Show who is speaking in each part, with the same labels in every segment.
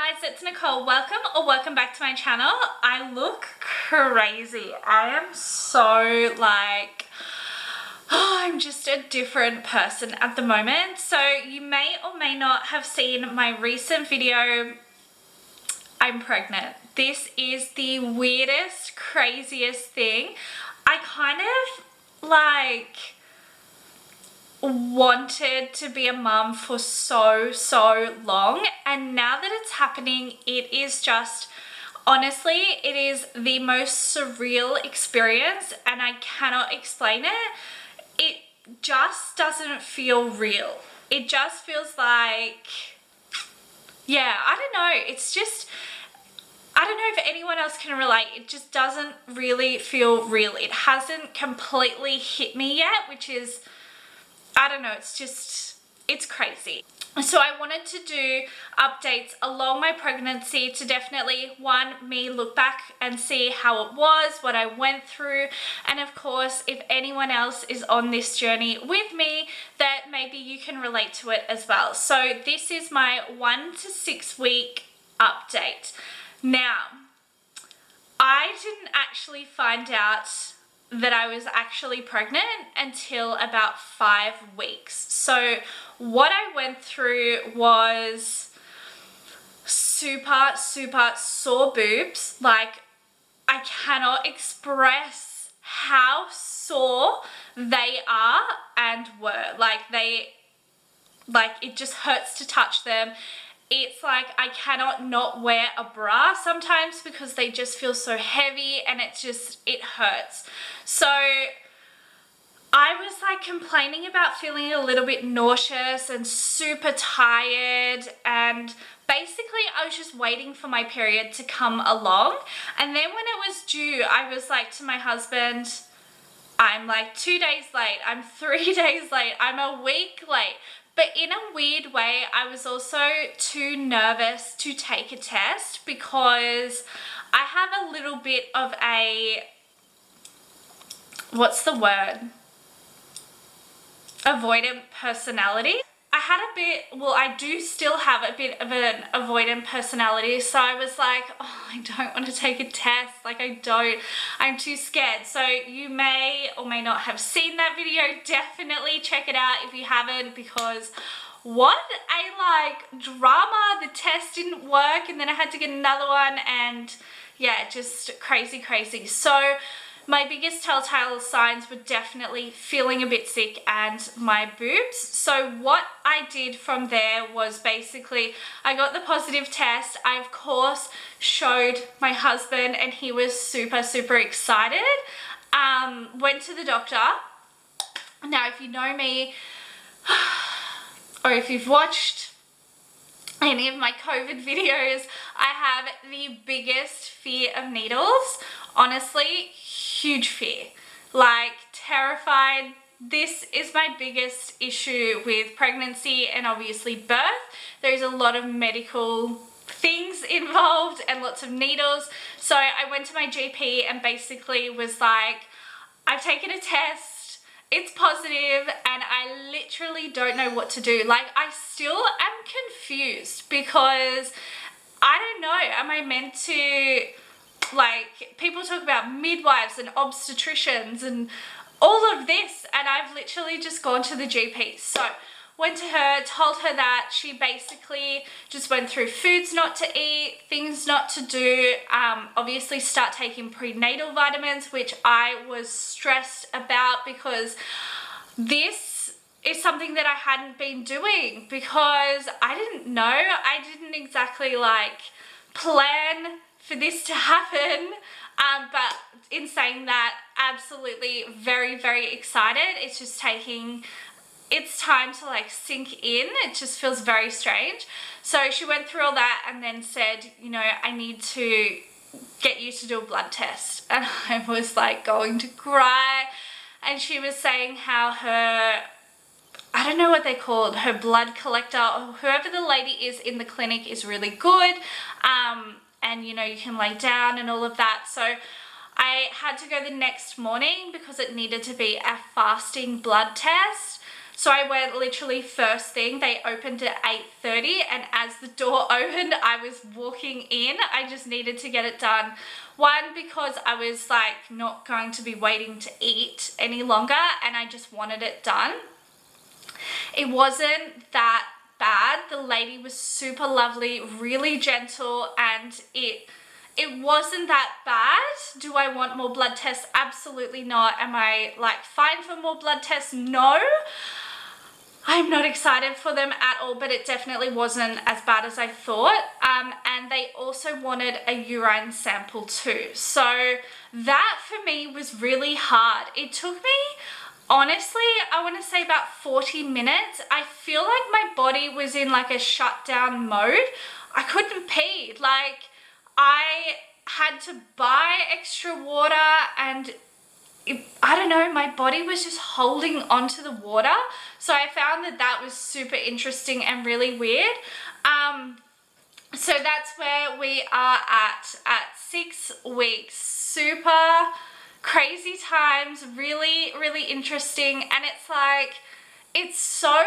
Speaker 1: guys, it's Nicole. Welcome back to my channel. I look crazy. I am so I'm just a different person at the moment. So you may or may not have seen my recent video. I'm pregnant. This is the weirdest, craziest thing. I kind of wanted to be a mum for so long, and now that it's happening, it is just, honestly, it is the most surreal experience, and I cannot explain it. It just doesn't feel real. It just feels like, yeah, I don't know, it's just, I don't know if anyone else can relate. It just doesn't really feel real. It hasn't completely hit me yet, which is, I don't know, it's crazy. So I wanted to do updates along my pregnancy to definitely, me look back and see how it was, what I went through, and of course, if anyone else is on this journey with me, that maybe you can relate to it as well. So this is my 1 to 6 week update. Now, I didn't actually find out that I was actually pregnant until about 5 weeks. So what I went through was super sore boobs. Like, I cannot express how sore they are and were. It just hurts to touch them. It's like I cannot not wear a bra sometimes because they just feel so heavy, and it hurts. So I was complaining about feeling a little bit nauseous and super tired, and basically I was just waiting for my period to come along. And then when it was due, I was like to my husband, I'm 2 days late, I'm 3 days late, I'm a week late. But in a weird way, I was also too nervous to take a test because I have a little bit of a, what's the word? Avoidant personality. I do still have a bit of an avoidant personality, so I was like, oh, I don't want to take a test, I'm too scared. So you may or may not have seen that video. Definitely check it out if you haven't, because what a drama. The test didn't work, and then I had to get another one, and yeah, just crazy. So my biggest telltale signs were definitely feeling a bit sick and my boobs. So what I did from there was basically, I got the positive test. I, of course, showed my husband, and he was super excited. Went to the doctor. Now, if you know me, or if you've watched any of my COVID videos, I have the biggest fear of needles. Honestly, huge fear. Terrified. This is my biggest issue with pregnancy and obviously birth. There's a lot of medical things involved and lots of needles. So I went to my GP and basically was like, I've taken a test, it's positive, and I literally don't know what to do. I still am confused because I don't know, am I meant to, people talk about midwives and obstetricians and all of this, and I've literally just gone to the GP. So went to her, told her that. She basically just went through foods not to eat, things not to do, obviously start taking prenatal vitamins, which I was stressed about because this is something that I hadn't been doing because I didn't know. I didn't exactly plan for this to happen, but in saying that, absolutely very excited. It's just taking its time to sink in. It just feels very strange. So she went through all that and then said, you know, I need to get you to do a blood test. And I was going to cry. And she was saying how her, I don't know what they call it, her blood collector, or whoever the lady is in the clinic is really good. And you know, you can lay down and all of that. So I had to go the next morning because it needed to be a fasting blood test. So I went literally first thing. They opened at 8:30, and as the door opened, I was walking in. I just needed to get it done. One, because I was like not going to be waiting to eat any longer, and I just wanted it done. It wasn't that bad. The lady was super lovely, really gentle, and it wasn't that bad. Do I want more blood tests? Absolutely not. Am I like fine for more blood tests? No. I'm not excited for them at all, but it definitely wasn't as bad as I thought. And they also wanted a urine sample too. So that for me was really hard. It took me, honestly, I want to say about 40 minutes. I feel like my body was in like a shutdown mode. I couldn't pee. Like, I had to buy extra water, and I don't know, my body was just holding onto the water. So I found that that was super interesting and really weird. So that's where we are at 6 weeks. Super crazy times, really, really interesting. And it's like, it's so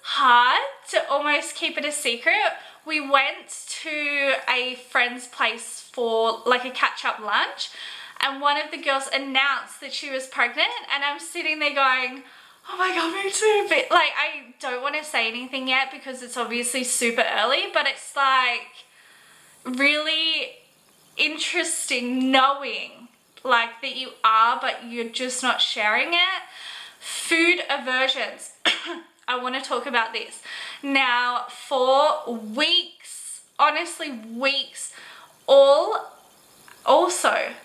Speaker 1: hard to almost keep it a secret. We went to a friend's place for like a catch-up lunch, and one of the girls announced that she was pregnant, and I'm sitting there going, oh my god, me too. But like, I don't want to say anything yet because it's obviously super early, but it's like really interesting knowing like that you are, but you're just not sharing it. Food aversions. I want to talk about this. Now, for weeks, honestly weeks, also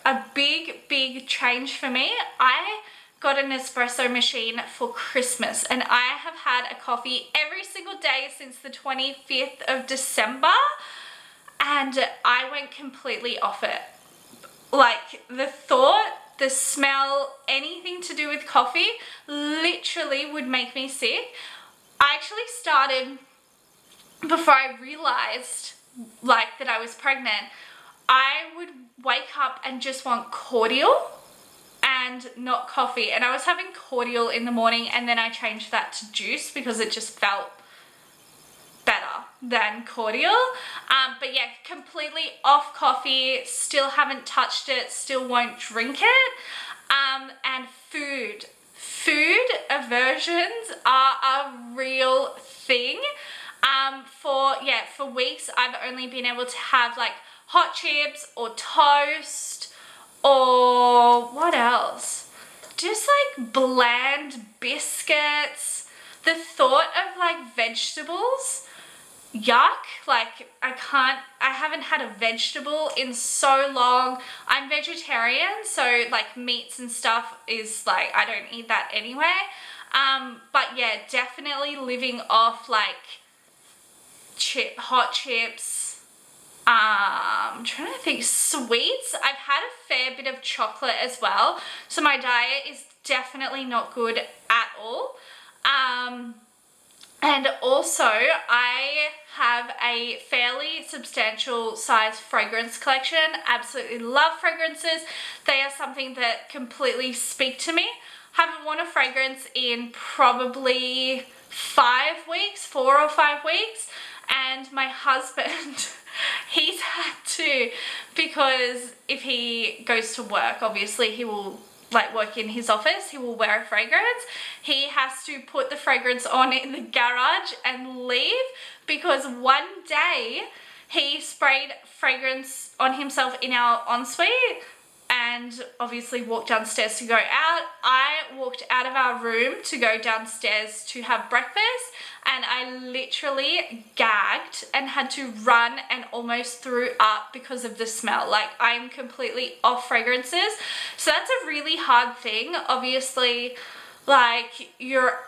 Speaker 1: a big change for me. I got an espresso machine for Christmas, and I have had a coffee every single day since the 25th of December, and I went completely off it. Like, the thought, the smell, anything to do with coffee literally would make me sick. I actually started, before I realized like that I was pregnant, I would wake up and just want cordial and not coffee. And I was having cordial in the morning, and then I changed that to juice because it just felt better than cordial. But yeah, completely off coffee, still haven't touched it, still won't drink it. And food aversions are a real thing. For weeks I've only been able to have like hot chips or toast, or what else? Just like bland biscuits. The thought of like vegetables, yuck. Like, I haven't had a vegetable in so long. I'm vegetarian, so like meats and stuff is like, I don't eat that anyway. But yeah, definitely living off like hot chips. I'm trying to think, sweets. I've had a fair bit of chocolate as well, so my diet is definitely not good at all. And also I have a fairly substantial size fragrance collection. Absolutely love fragrances. They are something that completely speak to me. Haven't worn a fragrance in probably 4 or 5 weeks. And my husband, he's had to, because if he goes to work, obviously he will like work in his office, he will wear a fragrance. He has to put the fragrance on in the garage and leave, because one day he sprayed fragrance on himself in our ensuite and obviously walked downstairs to go out. I walked out of our room to go downstairs to have breakfast, and I literally gagged and had to run and almost threw up because of the smell. Like, I'm completely off fragrances. So that's a really hard thing. Obviously, like,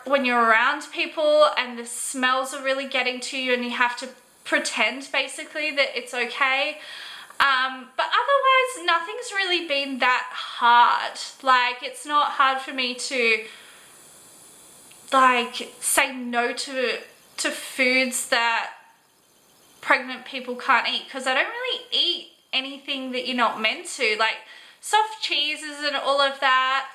Speaker 1: when you're around people and the smells are really getting to you and you have to pretend basically that it's okay. But otherwise, nothing's really been that hard. Like, it's not hard for me to like say no to foods that pregnant people can't eat, because I don't really eat anything that you're not meant to, like soft cheeses and all of that.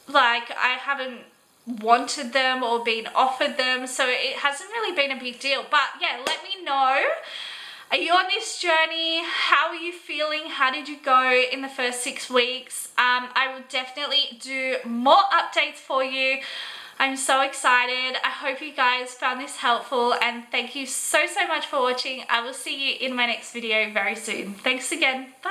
Speaker 1: Like, I haven't wanted them or been offered them, so it hasn't really been a big deal. But yeah, let me know. Are you on this journey? How are you feeling? How did you go in the first 6 weeks? I will definitely do more updates for you. I'm so excited. I hope you guys found this helpful, and thank you so much for watching. I will see you in my next video very soon. Thanks again. Bye.